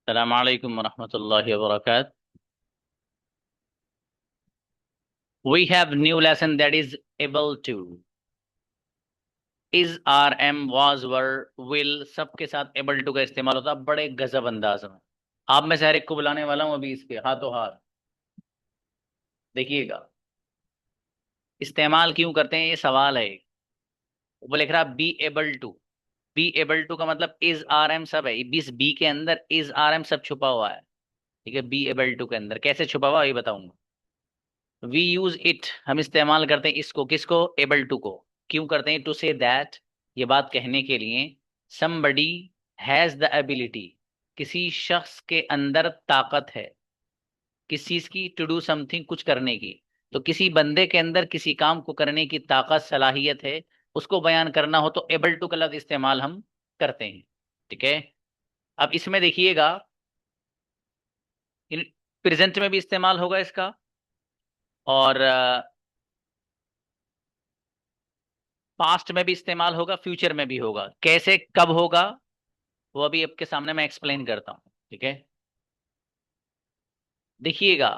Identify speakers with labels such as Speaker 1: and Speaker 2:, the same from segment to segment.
Speaker 1: अस्सलाम वालेकुम वरहमतुल्लाहि वबरकात। We have new lesson that is able to. Is, are, am, was, were, will सबके साथ able to का इस्तेमाल होता है बड़े गजब अंदाज में। आप में से हर एक को बुलाने वाला हूं अभी इसके हाथों हाथ। देखिएगा इस्तेमाल क्यों करते हैं, ये सवाल है। वो लिख रहा be able to. Be able to का मतलब इज आर एम सब है। इस बी के अंदर इज आर एम सब छुपा हुआ है। ठीक है, बी एबल टू के अंदर कैसे छुपा हुआ है ये बताऊंगा। वी यूज इट, हम इस्तेमाल करते हैं इसको, किसको, एबल टू को। क्यों करते हैं, टू से दैट, ये बात कहने के लिए। somebody हैज द एबिलिटी, किसी शख्स के अंदर ताकत है किस चीज की, टू डू समथिंग, कुछ करने की। तो किसी बंदे के अंदर किसी काम को करने की ताकत सलाहियत है, उसको बयान करना हो तो एबल टू का लफ्ज इस्तेमाल हम करते हैं। ठीक है, अब इसमें देखिएगा प्रेजेंट में भी इस्तेमाल होगा इसका, और पास्ट में भी इस्तेमाल होगा, फ्यूचर में भी होगा। कैसे कब होगा वो अभी आपके सामने मैं एक्सप्लेन करता हूं। ठीक है, देखिएगा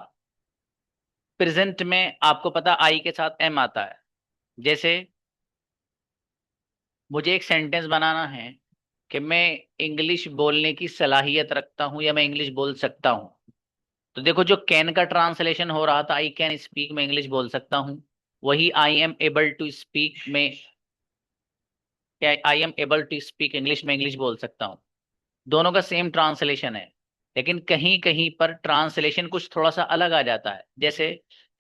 Speaker 1: प्रेजेंट में आपको पता आई के साथ एम आता है। जैसे मुझे एक सेंटेंस बनाना है कि मैं इंग्लिश बोलने की सलाहियत रखता हूं या मैं इंग्लिश बोल सकता हूं। तो देखो जो कैन का ट्रांसलेशन हो रहा था आई कैन स्पीक, मैं इंग्लिश बोल सकता हूं। वही I am able to speak में, I am able to speak English में इंग्लिश बोल सकता हूं। दोनों का सेम ट्रांसलेशन है, लेकिन कहीं कहीं पर ट्रांसलेशन कुछ थोड़ा सा अलग आ जाता है। जैसे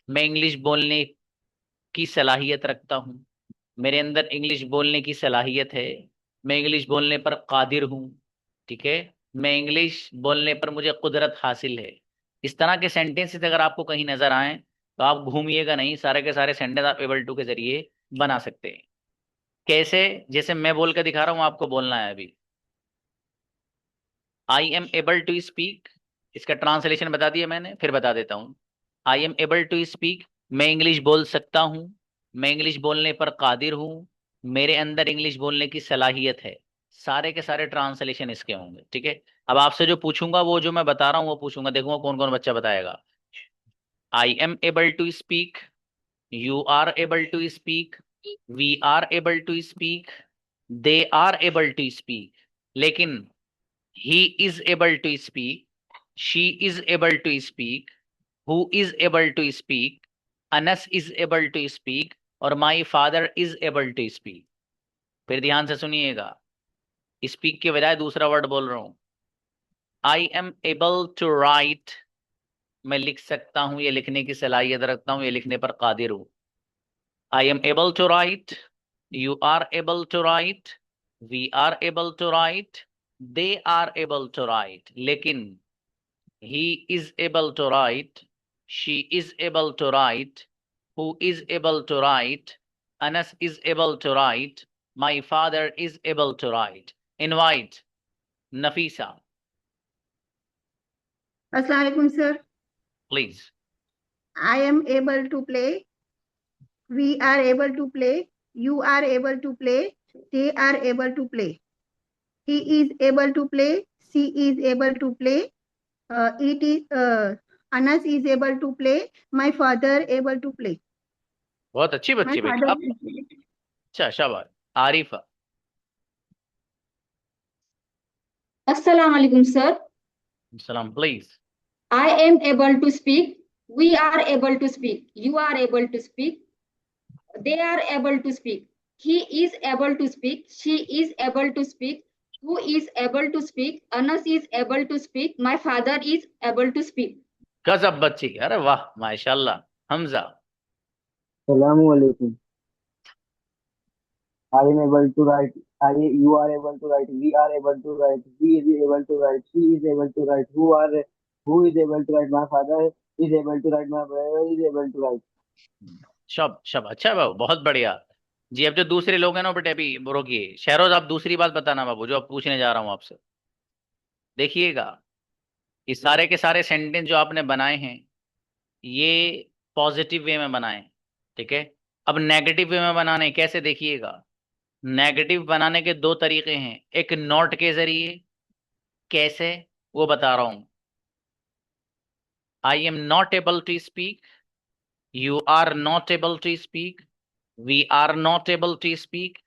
Speaker 1: मैं इंग्लिश बोलने की सलाहियत रखता हूँ, मेरे अंदर इंग्लिश बोलने की सलाहियत है, मैं इंग्लिश बोलने पर कादिर हूँ। ठीक है, मैं इंग्लिश बोलने पर मुझे कुदरत हासिल है। इस तरह के सेंटेंसेस अगर आपको कहीं नजर आए तो आप घूमिएगा नहीं, सारे के सारे सेंटेंस आप एबल टू के जरिए बना सकते हैं। कैसे, जैसे मैं बोल कर दिखा रहा हूँ, आपको बोलना है अभी। I am able to speak, इसका ट्रांसलेशन बता दिया मैंने, फिर बता देता हूँ। I am able to speak, मैं इंग्लिश बोल सकता हूँ, मैं इंग्लिश बोलने पर कादिर हूँ, मेरे अंदर इंग्लिश बोलने की सलाहियत है। सारे के सारे ट्रांसलेशन इसके होंगे। ठीक है, अब आपसे जो पूछूंगा वो जो मैं बता रहा हूँ वो पूछूंगा, देखूंगा कौन कौन बच्चा बताएगा। I am able to speak, you are able to speak, we are able to speak, they are able to speak. लेकिन he is able to speak, she is able to speak, who is able to speak, Anas is able to speak, और my father is able to speak। फिर ध्यान से सुनिएगा, speak के बजाय दूसरा word बोल रहा हूं। I am able to write, मैं लिख सकता हूं, ये लिखने की सलाहियत रखता हूं, ये लिखने पर कादिर हूं। I am able to write, you are able to write, we are able to write, they are able to write. लेकिन he is able to write, she is able to write, who is able to write, Anas is able to write, my father is able to write। Invite Nafisa,
Speaker 2: Assalamu alaikum, sir.
Speaker 1: please।
Speaker 2: I am able to play. We are able to play. You are able to play. They are able to play. He is able to play. She is able to play. It is Anas is able to play. My father able to play.
Speaker 1: बहुत अच्छी
Speaker 2: My
Speaker 1: बच्ची बेटी।
Speaker 2: father
Speaker 1: अब
Speaker 2: is playing.
Speaker 1: अच्छा, शाबाश। Arifa,
Speaker 3: Assalamu alaikum, sir.
Speaker 1: सलाम, please.
Speaker 3: I am able to speak. We are able to speak. You are able to speak. They are able to speak. He is able to speak. She is able to speak. Who is able to speak? Anas is able to speak. My father is able to speak.
Speaker 1: गजब बच्ची, अरे वाह माशाल्लाह। Hamza,
Speaker 4: Assalamualaikum. I am able to write. You are able to write. We are able to write. He is able to write. She is able to write. Who is able to write? My father is able to write. My brother is able to write.
Speaker 1: शब शब, अच्छा बाबू, बहुत बढ़िया। जी, अब जो दूसरे लोग हैं ना बेटे, अभी रोकिए। शहरोज, आप दूसरी बात बताना बाबू जो आप पूछने जा रहा हूं आपसे। देखिएगा ये सारे के सारे सेंटेंस जो आपने बनाए हैं ये पॉजिटिव वे में बनाए। ठीक है, अब नेगेटिव वे में बनाने कैसे, देखिएगा। नेगेटिव बनाने के दो तरीके हैं, एक नॉट के जरिए। कैसे, वो बता रहा हूं। I am not able to speak, you are not able to speak, we are not able to speak,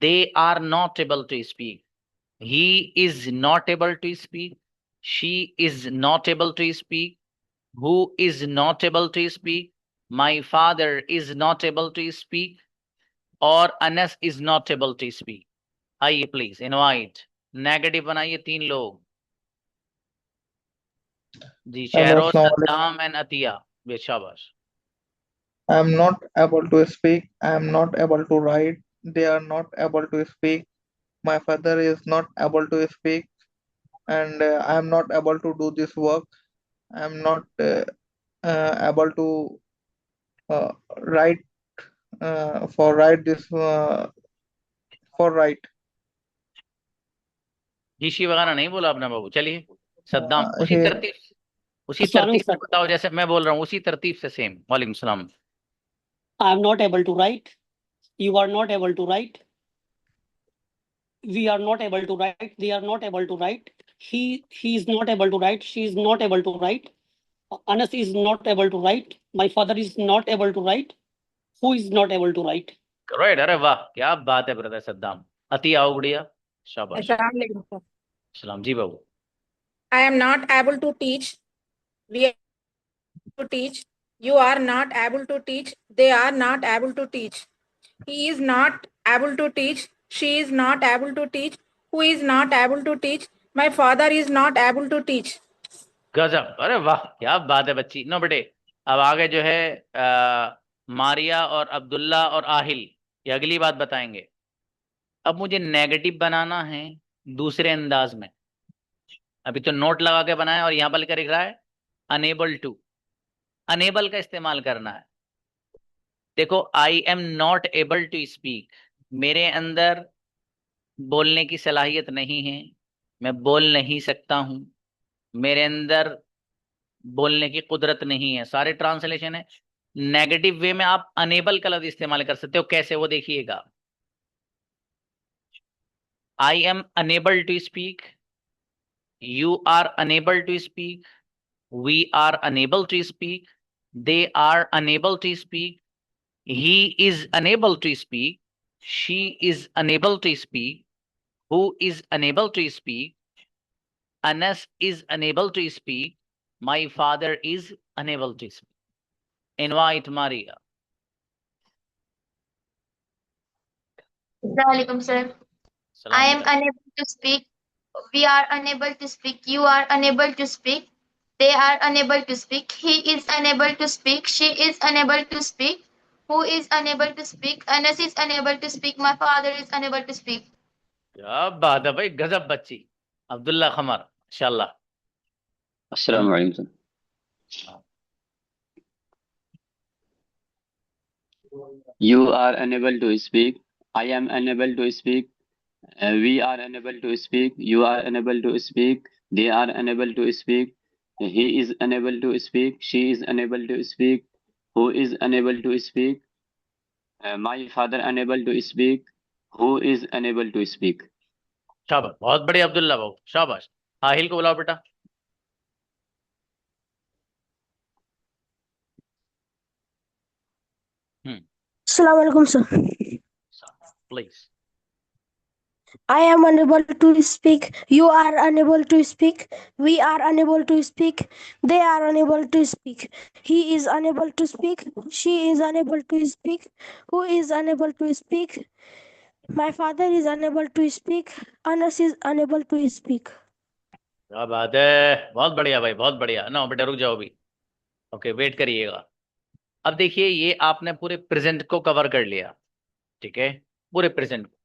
Speaker 1: they are not able to speak, he is not able to speak, she is not able to speak, who is not able to speak, my father is not able to speak, और Anas is not able to speak। आइए please invite, negative बनाइए 3 लोग जी,
Speaker 5: Hello,
Speaker 1: Shahroz,
Speaker 5: Assalamu alaikum.
Speaker 1: Saddam and Atiya. शाबाश।
Speaker 5: I am not able to speak. I am not able to write. They are not able to speak. My father is not able to speak, and I am not able to do this work. I am not able to write for write this for write.
Speaker 1: जीशी वगैरह नहीं बोला आपने बाबू। चलिए सद्दाम, उसी
Speaker 5: He
Speaker 1: तरतीब, उसी
Speaker 6: अस्सलाम
Speaker 1: तरतीब से
Speaker 6: वालेकुम
Speaker 1: बताओ जैसे मैं बोल रहा हूँ, उसी तरतीब से सेम। वालेकुम सलाम।
Speaker 6: Sir. I am not able to write. You are not able to write. We are not able to write. They are not able to write. He is not able to write. She is not able to write. Anas is not able to write. My father is not able to write. Who is not able to write?
Speaker 1: Right, अरे वाह क्या बात है brother Saddam. Atiya आओ बढ़िया, शाबाश।
Speaker 7: Assalamu alaikum, sir.
Speaker 1: सलाम जी बाबू।
Speaker 7: I am not able to teach. We are to teach. You are not able to teach. They are not able to teach. He is not able to teach. She is not able to teach. Who is not able to teach? My father is not able to teach.
Speaker 1: गजब, अरे वाह क्या बात है बच्ची। No बेटे, अब आगे जो है मारिया और अब्दुल्ला और आहिल, ये अगली बात बताएंगे। अब मुझे नेगेटिव बनाना है दूसरे अंदाज में। अभी तो नोट लगा के बनाया और यहां पर क्या लिख रहा है, अनेबल टू। अनेबल का इस्तेमाल करना है। देखो, I am not able to speak, मेरे अंदर बोलने की सलाहियत नहीं है, मैं बोल नहीं सकता हूं, मेरे अंदर बोलने की कुदरत नहीं है, सारे ट्रांसलेशन है। नेगेटिव वे में आप अनेबल का लफ्ज इस्तेमाल कर सकते हो, कैसे वो देखिएगा। I am unable to speak, you are unable to speak, we are unable to speak, they are unable to speak, he is unable to speak, she is unable to speak, who is unable to speak, Anas is unable to speak, my father is unable to speak। Invite Maria।
Speaker 8: Assalamualaikum, sir. I am
Speaker 1: Salam।
Speaker 8: unable to speak. We are unable to speak. You are unable to speak. They are unable to speak. He is unable to speak. She is unable to speak. Who is unable to speak? Anas is unable to speak. My father is unable to speak.
Speaker 1: क्या बात है भाई, गजब बच्ची। अब्दुल्ला खमर, माशाल्लाह।
Speaker 9: अस्सलाम वालेकुम sir. You are unable to speak. I am unable to speak. We are unable to speak. You are unable to speak. They are unable to speak. He is unable to speak. She is unable to speak. Who is unable to speak? My father unable to speak. Who is unable to speak?
Speaker 1: शाबाश, बहुत बढ़िया अब्दुल्ला बाबू, शाबाश। आहिल को बुलाओ बेटा।
Speaker 10: Assalamu alaikum, sir.
Speaker 1: Please.
Speaker 10: I am unable to speak. You are unable to speak. We are unable to speak. They are unable to speak. He is unable to speak. She is unable to speak. Who is unable to speak? My father is unable to speak. Anas is unable to speak.
Speaker 1: क्या बात है, बहुत बढ़िया भाई, बहुत बढ़िया। ना बेटा रुक जाओ अभी, ओके वेट करिएगा। अब देखिए, ये आपने पूरे प्रेजेंट को कवर कर लिया, ठीक है, पूरे प्रेजेंट को।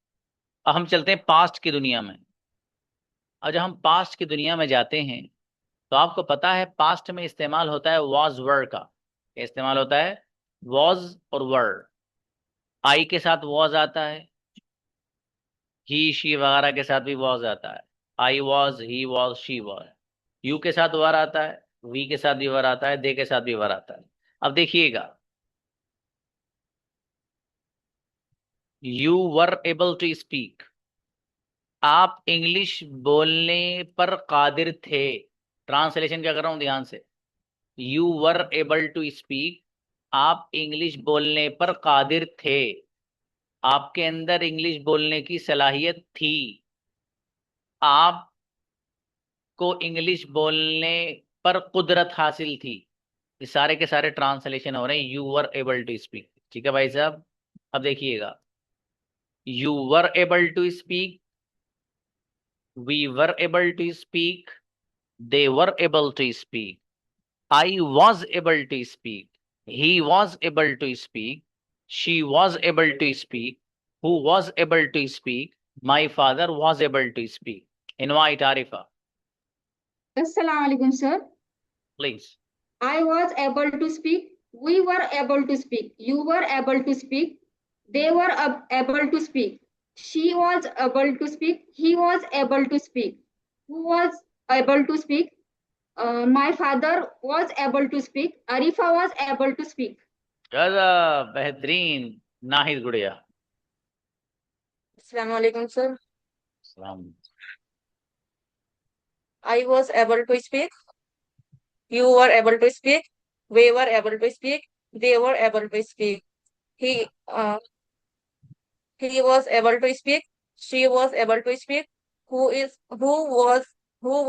Speaker 1: अब हम चलते हैं पास्ट की दुनिया में। अब जब हम पास्ट की दुनिया में जाते हैं तो आपको पता है पास्ट में इस्तेमाल होता है वॉज वर का। क्या इस्तेमाल होता है? वॉज और वर। आई के साथ वॉज आता है, ही शी वगैरह के साथ भी वॉज आता है। I was, he was, she was. You के साथ वर आता है, वी के साथ भी वर आता है, दे के साथ भी वर आता है। अब देखिएगा, you were able to speak, आप इंग्लिश बोलने पर कादिर थे। ट्रांसलेशन क्या कर रहा हूं ध्यान से। You were able to speak, आप इंग्लिश बोलने पर कादिर थे, आपके अंदर इंग्लिश बोलने की सलाहियत थी, आपको इंग्लिश बोलने पर कुदरत हासिल थी। ये सारे के सारे ट्रांसलेशन हो रहे हैं you were able to speak. ठीक है भाई साहब, अब देखिएगा। You were able to speak, we were able to speak, they were able to speak, I was able to speak, he was able to speak, she was able to speak, who was able to speak, my father was able to speak. Invite Arifa,
Speaker 3: Assalamu alaikum, sir.
Speaker 1: please.
Speaker 3: I was able to speak. We were able to speak. You were able to speak. They were able to speak. She was able to speak. He was able to speak. Who was able to speak? My father was able to speak. Arifa was able to speak.
Speaker 1: ज्यादा बेहतरीन। नाहिद गुड़िया।
Speaker 7: Assalamu alaikum, sir.
Speaker 1: सलाम।
Speaker 7: I was able to speak. You were able to speak. We were able to speak. They were able to speak. He he was able to speak. She was able to speak. Who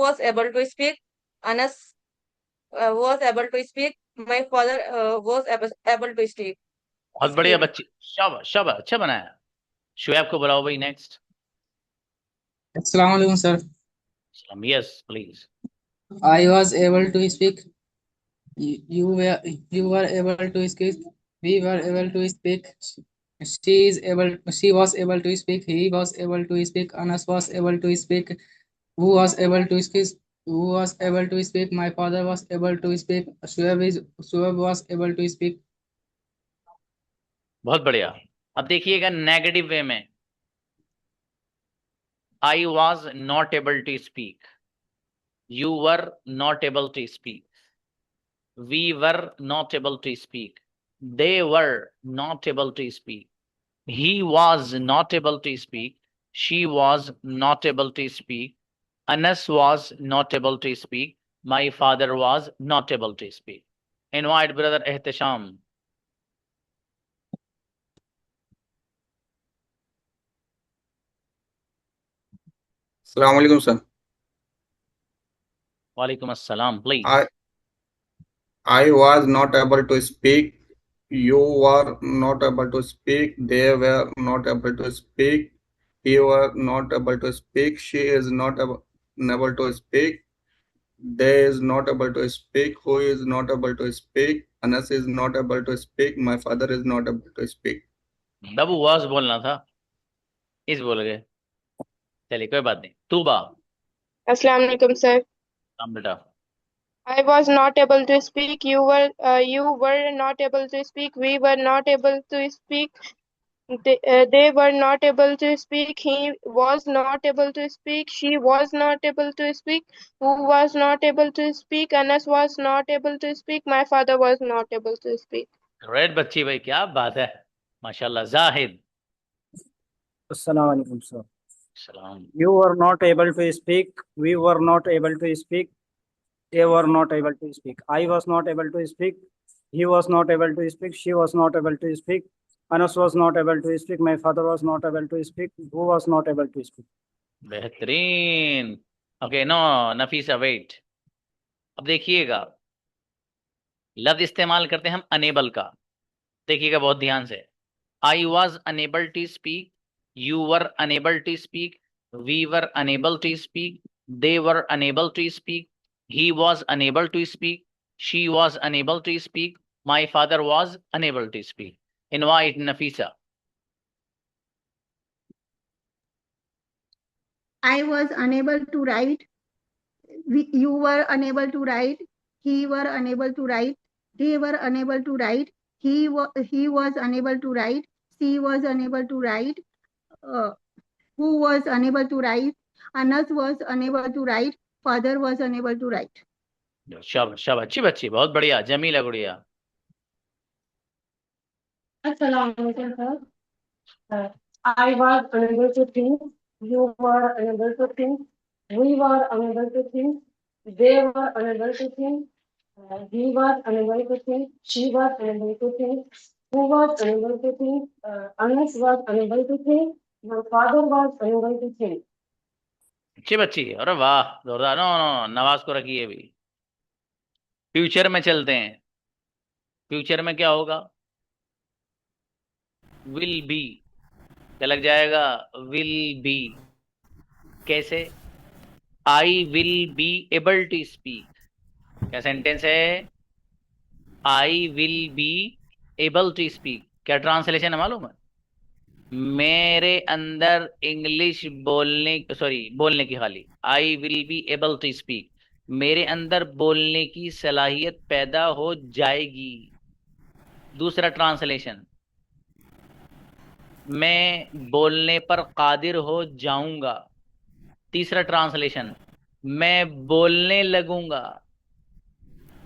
Speaker 7: was able to speak? Anas was able to speak. My father was able to speak.
Speaker 1: बहुत बढ़िया बच्ची, शाबाश शाबाश, अच्छा बनाया। शुएब को बुलाओ भाई next.
Speaker 11: Assalamu alaikum, sir.
Speaker 1: Yes please.
Speaker 11: I was able to speak. You were able to speak. We were able to speak. She was able to speak. He was able to speak. Anas was able to speak. Who was able to speak? Who was able to speak? My father was able to speak. Shuaib was able to speak.
Speaker 1: बहुत बढ़िया। अब देखिएगा negative way में। I was not able to speak, you were not able to speak, we were not able to speak, they were not able to speak, he was not able to speak, she was not able to speak, Anas was not able to speak, my father was not able to speak. Invite brother Ehtisham.
Speaker 12: Assalamu alaikum, sir.
Speaker 1: Walaikum assalam, please.
Speaker 12: I was not able to speak. You were not able to speak. They were not able to speak. He were not able to speak. She is not able to speak. They is not able to speak. Who is not able to speak? Anas is not able to speak. My father is not able to speak.
Speaker 1: Babu was बोलना था, इस बोल गए। चलिए कोई बात नहीं। Tuba.
Speaker 13: Assalamu alaikum, sir.
Speaker 1: हम बेटा।
Speaker 13: I was not able to speak. You were not able to speak. We were not able to speak. They were not able to speak. He was not able to speak. She was not able to speak. Who was not able to speak? Anas was not able to speak. My father was not able to speak.
Speaker 1: Great बच्ची भाई, क्या बात है, माशाल्लाह। Zahid.
Speaker 14: Assalamu alaikum, sir.
Speaker 1: सलाम।
Speaker 14: You were not able to speak. We were not able to speak. They were not able to speak. I was not able to speak. He was not able to speak. She was not able to speak. Anas was not able to speak. My father was not able to speak. Who was not able to speak?
Speaker 1: बेहतरीन। Okay no Nafisa wait. अब देखिएगा, लफ्ज इस्तेमाल करते हैं हम enable का। देखिएगा बहुत ध्यान से। I was unable to speak, you were unable to speak, we were unable to speak, they were unable to speak, he was unable to speak, she was unable to speak, my father was unable to speak. Invite Nafisa.
Speaker 2: I was unable to write. You were unable to write. He were unable to write. They were unable to write. He was unable to write. She was unable to write. Who was unable to write? Anas was unable to write. Father was unable to write.
Speaker 1: शाबाश शाबाश, अच्छी बच्ची, बहुत बढ़िया। जमीला गुड़िया।
Speaker 15: Assalamu alaikum, sir. I was unable to think.
Speaker 10: You were unable to think. We were unable to think. They were unable to think. He was unable to think. She was unable to think. Who was unable to think? Anas was unable to think. My father was unable to think.
Speaker 1: अच्छी बच्ची, अरे वाह, जोरदार। No no, Nawaz को रखिए अभी। Future में चलते हैं। फ्यूचर में क्या होगा? विल बी, क्या लग जाएगा? Will be. कैसे? I will be able to speak. क्या सेंटेंस है? I will be able to speak. क्या ट्रांसलेशन है मालूम है? मेरे अंदर इंग्लिश बोलने की खाली, I will be able to speak, मेरे अंदर बोलने की सलाहियत पैदा हो जाएगी। दूसरा ट्रांसलेशन, मैं बोलने पर कादिर हो जाऊंगा। तीसरा ट्रांसलेशन, मैं बोलने लगूंगा।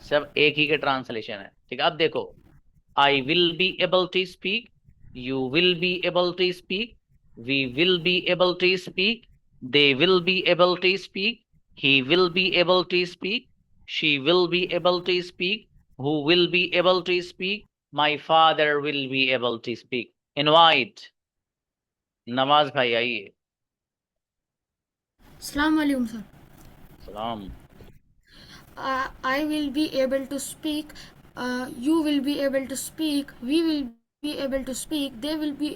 Speaker 1: सब एक ही के ट्रांसलेशन है, ठीक है? अब देखो, I will be able to speak, you will be able to speak, we will be able to speak, they will be able to speak, he will be able to speak, she will be able to speak, who will be able to speak, my father will be able to speak. Invite Nawaz भाई, आइए।
Speaker 15: अस्सलाम वालेकुम sir.
Speaker 1: सलाम।
Speaker 15: I will be able to speak, you will be able to speak, we will be able to speak, they will be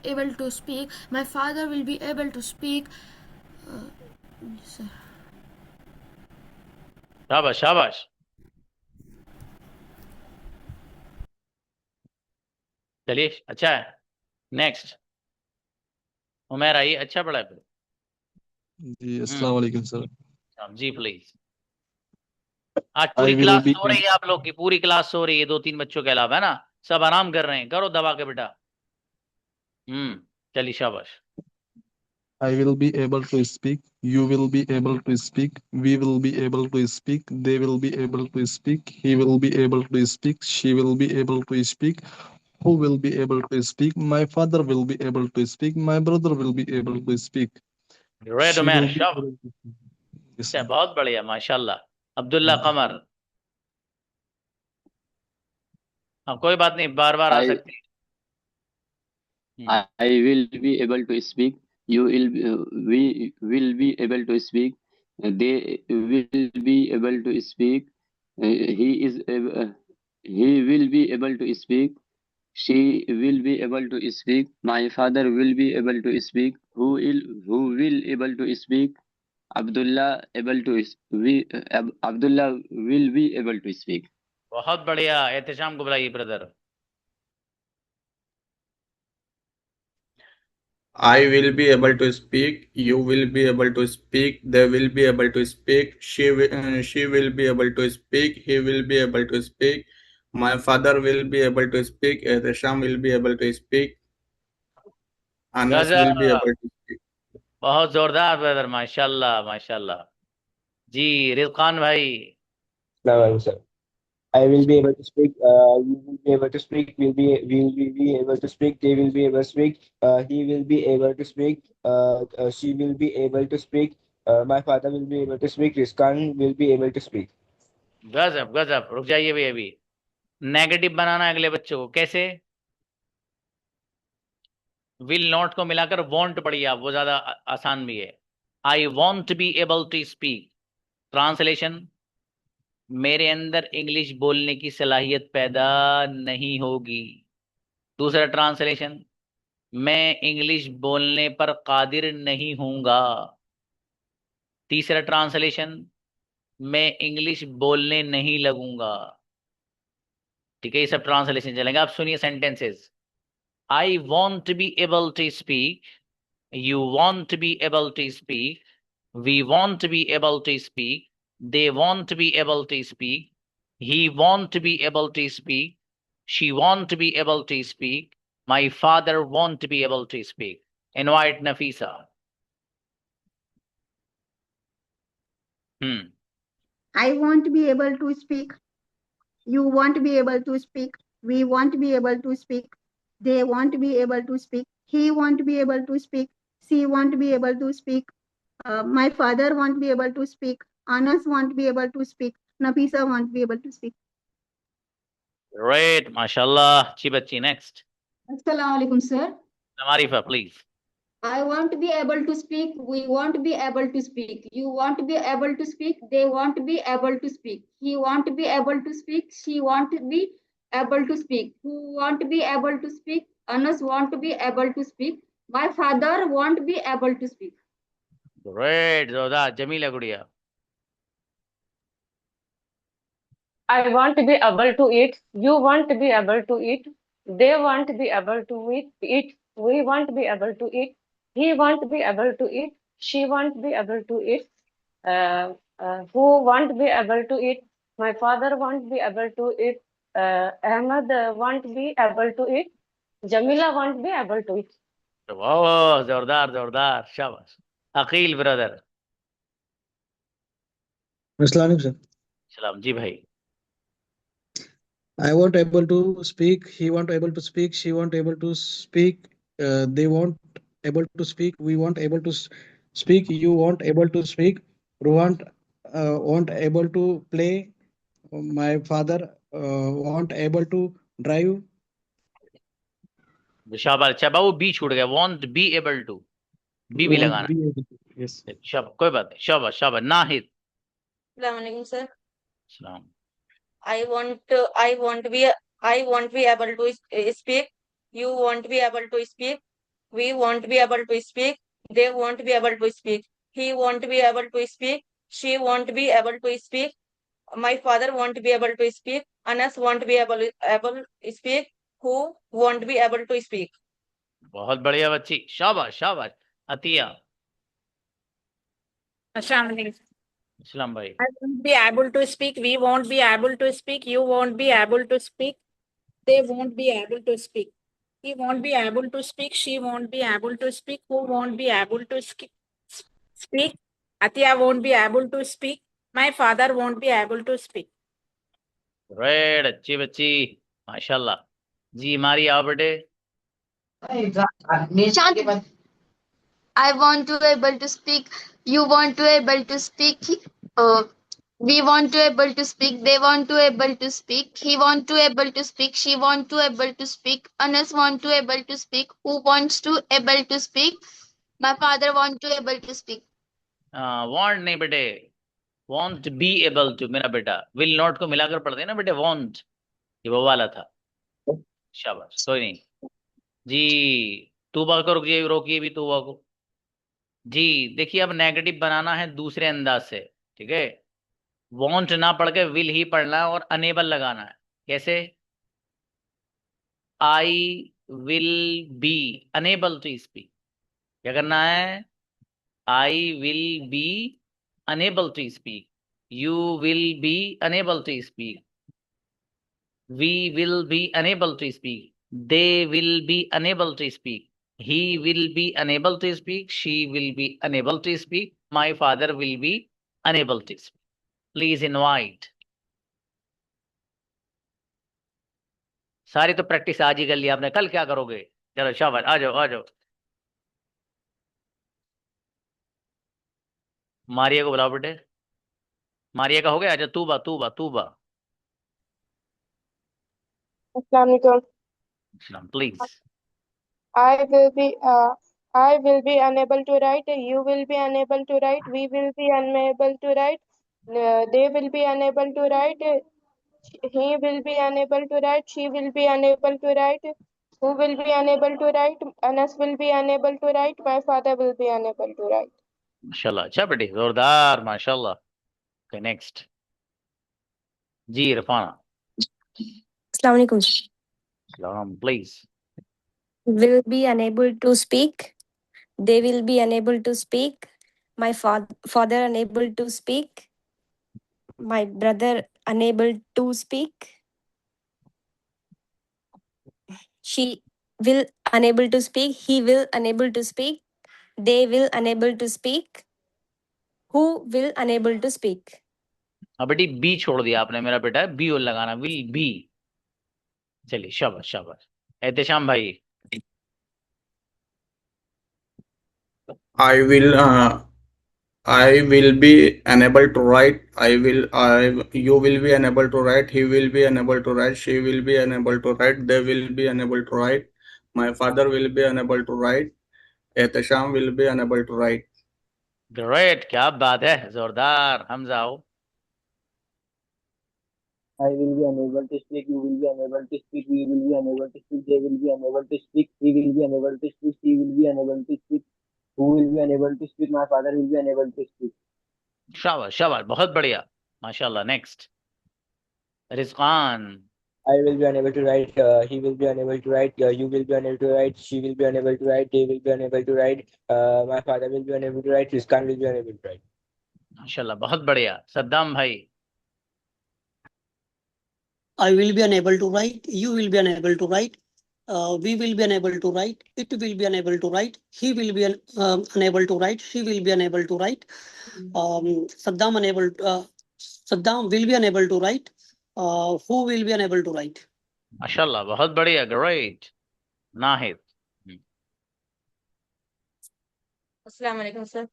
Speaker 15: able to speak, my father will be able to speak. Sir.
Speaker 1: शाबाश शाबाश। चलिए, अच्छा है। Next उमेर, आइए। अच्छा पढ़ा है फिर।
Speaker 16: जी अस्सलाम वालेकुम सर।
Speaker 1: जी प्लीज। आज
Speaker 16: I
Speaker 1: पूरी
Speaker 16: will
Speaker 1: क्लास
Speaker 16: be
Speaker 1: सो रही है, आप लोग की पूरी क्लास सो रही है, 2-3 बच्चों के अलावा, है ना? सब आराम कर रहे हैं। करो दबा के बेटा। चलिए, शाबाश।
Speaker 16: I will be able to speak, you will be able to speak, we will be able to speak, they will be able to speak, he will be able to speak, she will be able to speak, who will be able to speak, my father will be able to speak, my brother will be able to speak,
Speaker 1: रेड
Speaker 16: she
Speaker 1: Umer,
Speaker 16: will be
Speaker 1: शाबाश।
Speaker 16: able to speak. Yes,
Speaker 1: अच्छा,
Speaker 16: sir.
Speaker 1: बहुत बढ़िया, माशाल्लाह। अब्दुल्ला कमर। हाँ, कोई बात नहीं, बार बार आ सकते हैं।
Speaker 9: I will be able to speak, you will we will be able to speak, they will be able to speak, he will be able to speak, she will be able to speak, my father will be able to speak, who will able to speak, Abdullah Abdullah will be able to speak.
Speaker 1: बहुत बढ़िया। एहतशाम को बुलाइए brother.
Speaker 12: I will be able to speak, you will be able to speak, they will be able to speak, she will be able to speak, he will be able to speak, my father will be able to speak, Resham will be able to speak, Anas will be able to speak.
Speaker 1: बहुत जोरदार brother, माशाल्लाह माशाल्लाह। जी रिजकान भाई।
Speaker 4: No, sir. I will be able to speak. You will be able to speak. We will be able to speak. They will be able to speak. He will be able to speak. She will be able to speak. My father will be able to speak. Rizkan will be able to speak.
Speaker 1: गजब गजब। रुक जाइए भी अभी। Negative बनाना है अगले बच्चों को, कैसे? विल नॉट को मिलाकर वॉन्ट पढ़िए आप, वो ज्यादा आसान भी है। I won't be able to speak. Translation, मेरे अंदर इंग्लिश बोलने की सलाहियत पैदा नहीं होगी। दूसरा ट्रांसलेशन, मैं इंग्लिश बोलने पर कादिर नहीं हूंगा। तीसरा ट्रांसलेशन, मैं इंग्लिश बोलने नहीं लगूंगा। ठीक है, ये सब ट्रांसलेशन चलेंगे। आप सुनिए sentences. I want to be able to speak, you want to be able to speak, we want to be able to speak, they want to be able to speak, he want to be able to speak, she want to be able to speak, my father want to be able to speak. Invite Nafisa.
Speaker 2: I want to be able to speak. You want to be able to speak. We want to be able to speak. They want to be able to speak. He want to be able to speak. she won't be able to speak. My father won't be able to speak. Anas won't be able to speak. Nafisa won't be able to speak.
Speaker 1: Great, mashallah. Chi bachchi, next.
Speaker 3: Assalamu alaikum, sir.
Speaker 1: Marifa, please.
Speaker 3: I won't be able to speak. We won't be able to speak. You won't be able to speak. They won't be able to speak. He won't be able to speak. She won't be able to speak. Who won't be able to speak? Anas won't be able to speak. My father won't be able to speak.
Speaker 1: Great, Zoda. Jamila Gudiya.
Speaker 17: I won't be able to eat. You won't be able to eat. They won't be able to eat. We won't be able to eat. He won't be able to eat. She won't be able to eat. Who won't be able to eat? My father won't be able to eat. Ahmad won't be able to eat. Jamila won't be able to eat.
Speaker 1: Wow, Zordar, Zordar. Shabash. Aqil, brother.
Speaker 18: Assalamualaikum, sir.
Speaker 1: Salam. Ji bhai.
Speaker 18: I won't able to speak. He won't able to speak. She won't able to speak. They won't able to speak. We won't able to speak. You won't able to speak. Ruhan won't able to play. My father won't able to drive.
Speaker 1: शाबाश अच्छा बाबू be छूट गया won't be able to be भी
Speaker 18: Won't
Speaker 1: लगाना
Speaker 18: be able to. Yes.
Speaker 1: शाबाश कोई बात नहीं शाबाश शाबाश नाहिद
Speaker 19: Assalamualaikum, sir.
Speaker 1: सलाम
Speaker 19: I won't be able to speak. You won't be able to speak. We won't be able to speak. They won't be able to speak. He won't be able to speak. She won't be able to speak. My father won't be able to speak. Anas won't be able to speak. Who won't be able to speak.
Speaker 1: बहुत बढ़िया बच्ची शाबाश शाबाश Atiya
Speaker 7: Assalamualaikum.
Speaker 1: इस्लाम भाई
Speaker 7: I won't be able to speak. We won't be able to speak. You won't be able to speak. They won't be able to speak. He won't be able to speak. She won't be able to speak. Who won't be able to speak? Atiya won't be able to speak. My father won't be able to speak.
Speaker 1: Red अच्छी बच्ची माशाल्लाह जी मारी आओ बेटे
Speaker 8: I want to able to speak. You want to able to speak. We want to able to speak. They want to able to speak. He want to able to speak. She want to able to speak. Anas want to able to speak. Who wants to able to speak? My father want to able to speak.
Speaker 1: Want नहीं बेटे want be able to मेरा बेटा will not को मिलाकर पढ़ते हैं ना बेटे वांट ये वो वाला था शाबाश कोई नहीं जी तूबा को रोकिए भी तूबा को जी देखिए अब नेगेटिव बनाना है दूसरे अंदाज से ठीक है वांट ना पढ़ के विल ही पढ़ना है और अनेबल लगाना है कैसे I will be unable to speak क्या करना है I will be unable to speak you will be unable to speak we will be unable to speak they will be unable to speak he will be unable to speak she will be unable to speak my father will be unable to speak please invite सारी तो practice आज ही कर लिया आपने कल क्या करोगे चलो शाबाश आ जाओ आ जाओ मारिया को बुलाओ बेटे मारिया का हो गया अच्छा Tuba Tuba Tuba
Speaker 13: Assalamualaikum.
Speaker 1: Please
Speaker 13: I will be unable to write. You will be unable to write. We will be unable to write. They will be unable to write. He will be unable to write. She will be unable to write. Who will be unable to write? Anas will be unable to write. My father will be unable to write.
Speaker 1: माशाल्लाह अच्छा बेटे जोरदार माशाल्लाह okay next जी Irfana
Speaker 10: Assalamu alaikum.
Speaker 1: सलाम please
Speaker 10: Will be unable to speak. They will be unable to speak. My father unable to speak. My brother unable to speak. She will unable to speak. He will unable to speak. They will unable to speak. Who will unable to speak?
Speaker 1: हाँ बेटी B छोड़ दिया आपने मेरा बेटा B और लगाना will be चलिए शाबाश शाबाश एहतशाम भाई
Speaker 12: I will be unable to write. You will be unable to write. He will be unable to write. She will be unable to write. They will be unable to write. My father will be unable to write. Ehtisham will be unable to write.
Speaker 1: Great, क्या बात है, जोरदार। हमजा आओ।
Speaker 4: I will be unable to speak. You will be unable to speak. We will be unable to speak. They will be unable to speak. He will be unable to speak. She will be unable to speak. Who will be unable to speak? My father will be unable to speak.
Speaker 1: शाबाश शाबाश, बहुत बढ़िया, माशाल्लाह। Next, रिजकान।
Speaker 4: I will be unable to write. He will be unable to write. You will be unable to write. She will be unable to write. They will be unable to write. My father will be unable to write. Rizkan will be unable to write.
Speaker 1: माशाल्लाह, बहुत बढ़िया। सद्दाम भाई।
Speaker 6: I will be unable to write. You will be unable to write. We will be unable to write. It will be unable to write. He will be unable to write. She will be unable to write. Saddam will be unable to write. Who will be unable to write?
Speaker 1: माशाल्लाह, बहुत बढ़िया, great. Nahid.
Speaker 19: Assalamu alaikum, sir.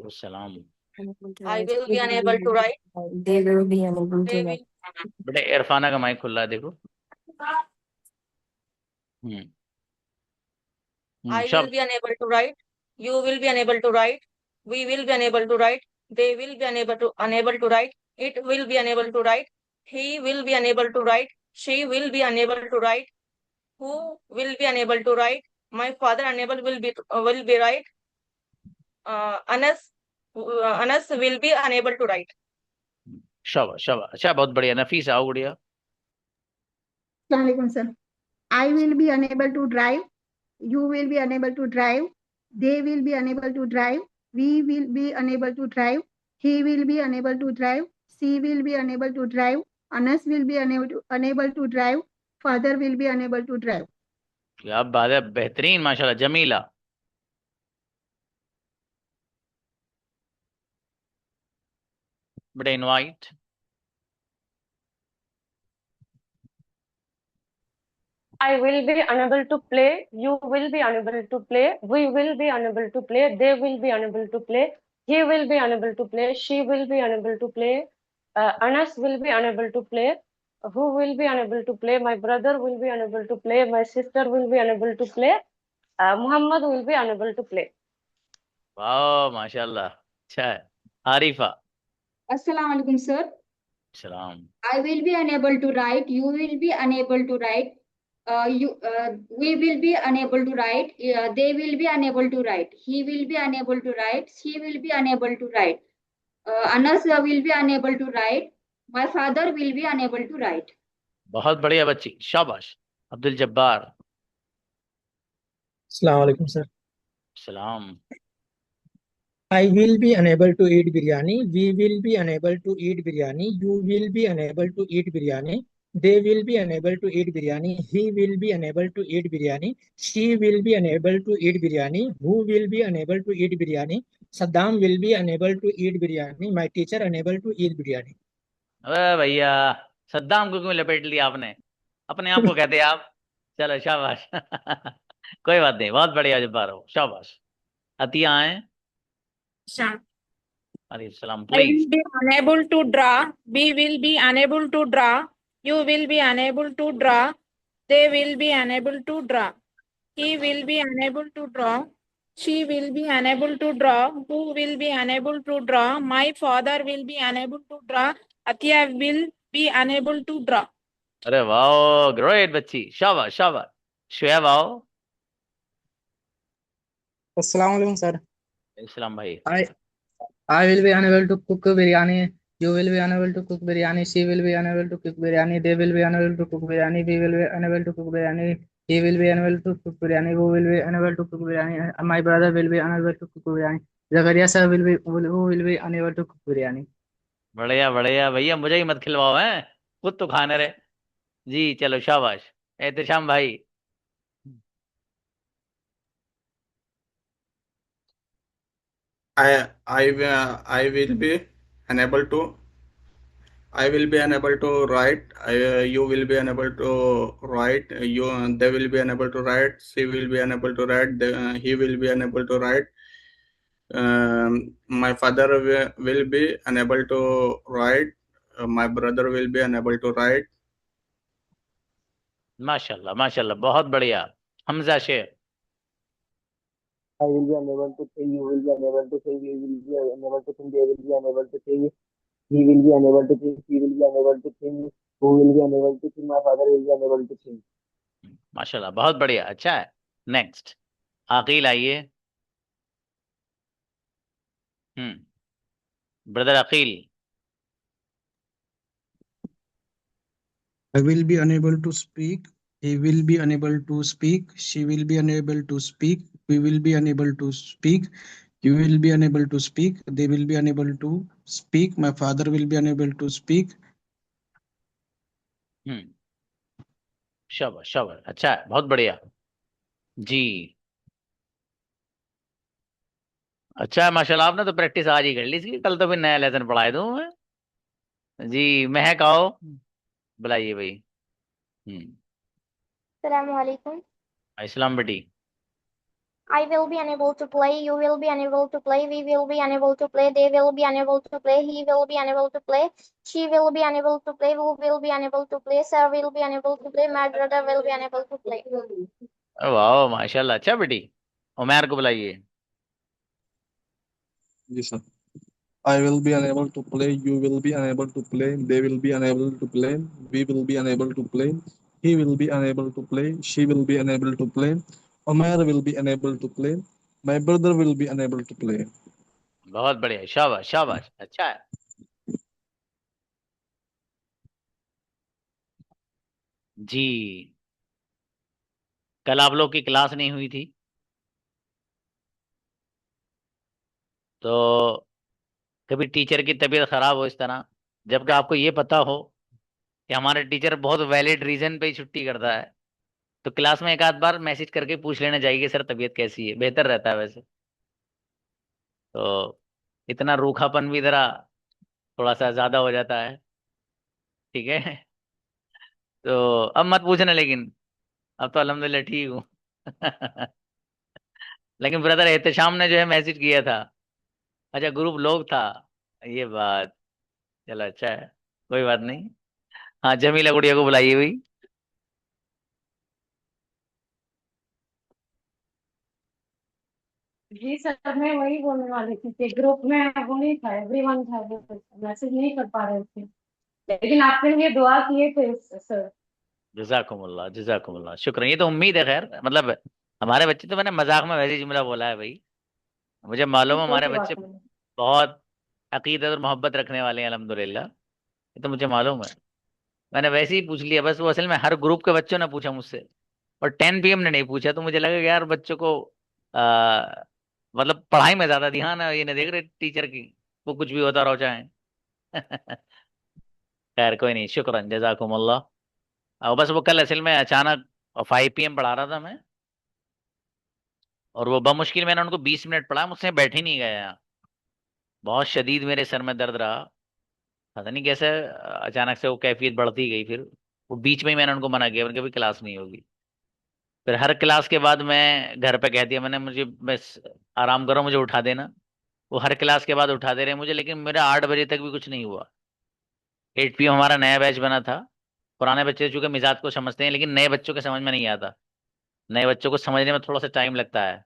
Speaker 1: सलाम।
Speaker 19: I will be unable to write.
Speaker 10: They will be unable
Speaker 19: They
Speaker 10: to
Speaker 19: will.
Speaker 10: write.
Speaker 1: बेटे इरफाना का mic खुला है, देखो।
Speaker 19: I will be unable to write. You will be unable to write. We will be unable to write. They will be unable to write. It will be unable to write. He will be unable to write. She will be unable to write. Who will be unable to write? My father will be right. Anas will be unable to write.
Speaker 1: शाबाश शाबाश, अच्छा, बहुत बढ़िया। नफीस आओ गुड़िया।
Speaker 2: Assalamualaikum, sir. I will be unable to drive. You will be unable to drive. They will be unable to drive. We will be unable to drive. He will be unable to drive. She will be unable to drive. Anas will be unable to drive. Father will be unable to drive.
Speaker 1: क्या बात है, बेहतरीन, माशाल्लाह। जमीला। बेटे invite.
Speaker 17: I will be unable to play. You will be unable to play. We will be unable to play. They will be unable to play. He will be unable to play. She will be unable to play. Anas will be unable to play. Who will be unable to play? My brother will be unable to play. My sister will be unable to play. Muhammad will be unable to play.
Speaker 1: वाह, माशाल्लाह, अच्छा है। Arifa.
Speaker 3: Assalamu alaikum, sir.
Speaker 1: सलाम।
Speaker 3: I will be unable to write. You will be unable to write. We will be unable to write. They will be unable to write. He will be unable to write. She will be unable to write. Anas will be unable to write. My father will be unable to write.
Speaker 1: बहुत बढ़िया बच्ची, शाबाश। Abdul Jabbar.
Speaker 20: Assalamu alaikum, sir.
Speaker 1: सलाम।
Speaker 20: I will be unable to eat biryani. We will be unable to eat biryani. You will be unable to eat biryani. They will be unable to eat biryani. He will be unable to eat biryani. She will be unable to eat biryani. Who will be unable to eat biryani? Saddam will be unable to eat biryani. My teacher unable to eat biryani.
Speaker 1: अरे भैया, सद्दाम को क्यों लपेट लिया आपने? अपने आप को कहते हैं आप। चलो शाबाश। कोई बात नहीं, बहुत बढ़िया जब्बार हो, शाबाश। अतिया आए। सलाम,
Speaker 7: I will
Speaker 1: please.
Speaker 7: be unable to draw. We will be unable to draw. You will be unable to draw. They will be unable to draw. He will be unable to draw. She will be unable to draw. Who will be unable to draw? My father will be unable to draw. Athiya will be unable to draw.
Speaker 1: अरे वाह, great बच्ची, शाबाश शाबाश। शुएब आओ।
Speaker 11: Assalamu alaikum, sir.
Speaker 1: इस्लाम भाई।
Speaker 11: I will be unable to cook biryani. You will be unable to cook biryani. She will be unable to cook biryani. They will be unable to cook biryani. We will be unable to cook biryani. He will be unable to cook biryani. Who will be unable to cook biryani? My brother will be unable to cook biryani. Zakaria sir who will be unable to cook biryani.
Speaker 1: बढ़िया बढ़िया भैया, मुझे ही मत खिलवाओ, हैं खुद तो खाने रहे जी। चलो शाबाश। एहतशाम भाई।
Speaker 12: I will be unable to. I will be unable to write. You will be unable to write. They will be unable to write. She will be unable to write. He will be unable to write. My father will be unable to write. My brother will be unable to write.
Speaker 1: माशाल्लाह माशाल्लाह, बहुत बढ़िया। हमजा शेर।
Speaker 4: I will be unable to think, you will be unable to think, we will be unable to think, they will be unable to think, he will be unable to think, he will be unable to think, who will be unable to think, my father will be unable to think.
Speaker 1: माशाल्लाह, बहुत बढ़िया, अच्छा है। Next Aqil आइए। Brother Aqeel.
Speaker 18: I will be unable to speak. He will be unable to speak. She will be unable to speak. We will be unable to speak. You will be unable to speak. They will be unable to speak. My father will be unable to speak.
Speaker 1: शाबाश शाबाश, अच्छा है, बहुत बढ़िया जी। अच्छा है माशाल्लाह, आपने तो प्रैक्टिस आज ही कर ली इसकी, कल तो फिर नया लेसन पढ़ाए दूं मैं जी। महक आओ, बुलाइए भाई।
Speaker 8: Assalamualaikum.
Speaker 1: इस्लाम बेटी।
Speaker 8: I will be unable to play. You will be unable to play. We will be unable to play. They will be unable to play. He will be unable to play. She will be unable to play. Who will be unable to play? Sir will be unable to play. My brother will be unable to play.
Speaker 1: वाह माशाल्लाह, अच्छा बेटी। उमैर को बुलाइए।
Speaker 16: जी sir. I will be unable to play. You will be unable to play. They will be unable to play. We will be unable to play. He will be unable to play. She will be unable to play. Omer will be unable to play. My brother will be unable to play.
Speaker 1: बहुत बढ़िया, शाबाश शाबाश, अच्छा है जी। कल आप लोग की क्लास नहीं हुई थी, तो कभी टीचर की तबीयत खराब हो इस तरह, जबकि आपको ये पता हो कि हमारा टीचर बहुत वैलिड रीजन पे ही छुट्टी करता है, तो क्लास में एक आध बार मैसेज करके पूछ लेना चाहिए कि सर तबीयत कैसी है, बेहतर रहता है वैसे। तो इतना रूखापन भी जरा थोड़ा सा ज्यादा हो जाता है, ठीक है। तो अब मत पूछना, लेकिन अब तो अल्हम्दुलिल्लाह ठीक हूँ। लेकिन ब्रदर एहतशाम ने जो है मैसेज किया था, अच्छा ग्रुप लोग था, ये बात, चलो अच्छा है, कोई बात नहीं। हाँ जमीला गुड़िया को बुलाइए भाई।
Speaker 17: जी सर, मैं वही बोलने वाली थी कि ग्रुप में वो नहीं था, एवरीवन था, मैसेज नहीं कर पा रहे थे, लेकिन आपने ये दुआ किए थे सर।
Speaker 1: जजाकुमुल्लाह जजाकुमुल्लाह, शुक्र। ये तो उम्मीद है, खैर मतलब हमारे बच्चे तो, मैंने मजाक में वैसे ही जुमला बोला है भाई, मुझे मालूम है
Speaker 17: कोई
Speaker 1: हमारे
Speaker 17: बात
Speaker 1: बच्चे
Speaker 17: नहीं।
Speaker 1: बहुत अकीदत और मोहब्बत रखने वाले हैं अल्हम्दुलिल्लाह, ये तो मुझे मालूम है। मैंने वैसे ही पूछ लिया बस, वो असल में हर ग्रुप के बच्चों ने पूछा मुझसे, और 10 PM ने नहीं पूछा, तो मुझे लगा कि यार बच्चों को आ, मतलब पढ़ाई में ज्यादा ध्यान है, ये नहीं देख रहे टीचर की, वो कुछ भी होता रहो चाहे। खैर कोई नहीं, शुक्रन जजाकुमुल्लाह। और बस वो कल असल में अचानक 5 PM पढ़ा रहा था मैं, और वो बमुश्किल मैंने उनको 20 मिनट पढ़ा, मुझसे बैठ ही नहीं गया, बहुत शदीद मेरे सर में दर्द रहा, पता नहीं कैसे अचानक से वो कैफियत बढ़ती गई, फिर वो बीच में ही मैंने उनको मना किया, उनके भी क्लास नहीं होगी। फिर हर क्लास के बाद मैं घर पे कह दिया मैंने, मुझे बस आराम करो, मुझे उठा देना। वो हर क्लास के बाद उठा दे रहे हैं मुझे, लेकिन मेरा 8 बजे तक भी कुछ नहीं हुआ। 8 PM हमारा नया बैच बना था, पुराने बच्चे चूंकि मिजाज को समझते हैं, लेकिन नए बच्चों के समझ में नहीं आता, नए बच्चों को समझने में थोड़ा सा टाइम लगता है।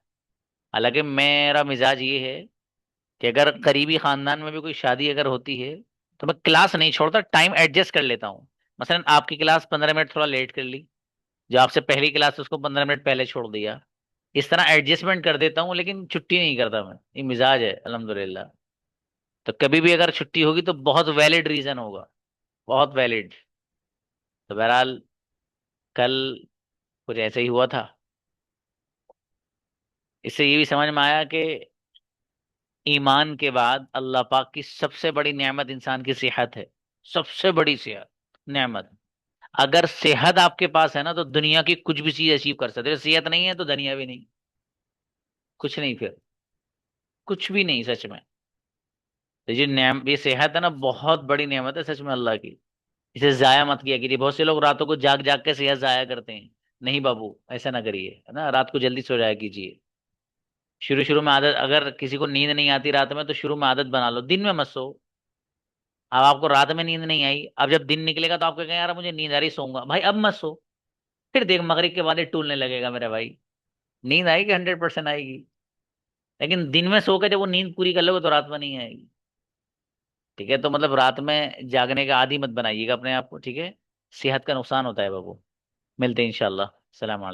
Speaker 1: हालांकि मेरा मिजाज ये है कि अगर करीबी खानदान में भी कोई शादी अगर होती है, तो मैं क्लास नहीं छोड़ता, टाइम एडजस्ट कर लेता हूँ। मसलन आपकी क्लास 15 मिनट थोड़ा लेट कर ली, जो आपसे पहली क्लास उसको 15 मिनट पहले छोड़ दिया, इस तरह एडजस्टमेंट कर देता हूँ, लेकिन छुट्टी नहीं करता मैं, ये मिजाज है अल्हम्दुलिल्लाह। तो कभी भी अगर छुट्टी होगी तो बहुत वैलिड रीजन होगा, बहुत वैलिड। तो बहरहाल कल कुछ ऐसे ही हुआ था। इससे ये भी समझ में आया कि ईमान के बाद अल्लाह पाक की सबसे बड़ी नेमत इंसान की सेहत है, सबसे बड़ी सेहत नेमत। अगर सेहत आपके पास है ना, तो दुनिया की कुछ भी चीज अचीव कर सकते हो, सेहत नहीं है तो दुनिया भी नहीं, कुछ नहीं, फिर कुछ भी नहीं सच में। तो ये सेहत है ना, बहुत बड़ी नेमत है सच में अल्लाह की, इसे जाया मत किया कीजिए। बहुत से लोग रातों को जाग जाग के सेहत जाया करते हैं, नहीं बाबू ऐसा ना करिए, है ना, रात को जल्दी सो जाया कीजिए। शुरू शुरू में आदत, अगर किसी को नींद नहीं आती रात में तो शुरू में आदत बना लो, दिन में मत सो। अब आपको रात में नींद नहीं आई, अब जब दिन निकलेगा तो आपको कहेंगे यार मुझे नींद आ रही, सोऊंगा। भाई अब मत सो, फिर देख मगरिब के बाद ये टूलने लगेगा मेरे भाई। नींद आएगी, 100% आएगी, लेकिन दिन में सो के जब वो नींद पूरी कर लोगे तो रात में नहीं आएगी। ठीक है, तो मतलब रात में जागने का आदी मत बनाइएगा अपने आप को, ठीक है। सेहत का नुकसान होता है बाबू। मिलते हैं इंशाल्लाह। सलाम अलैकुम।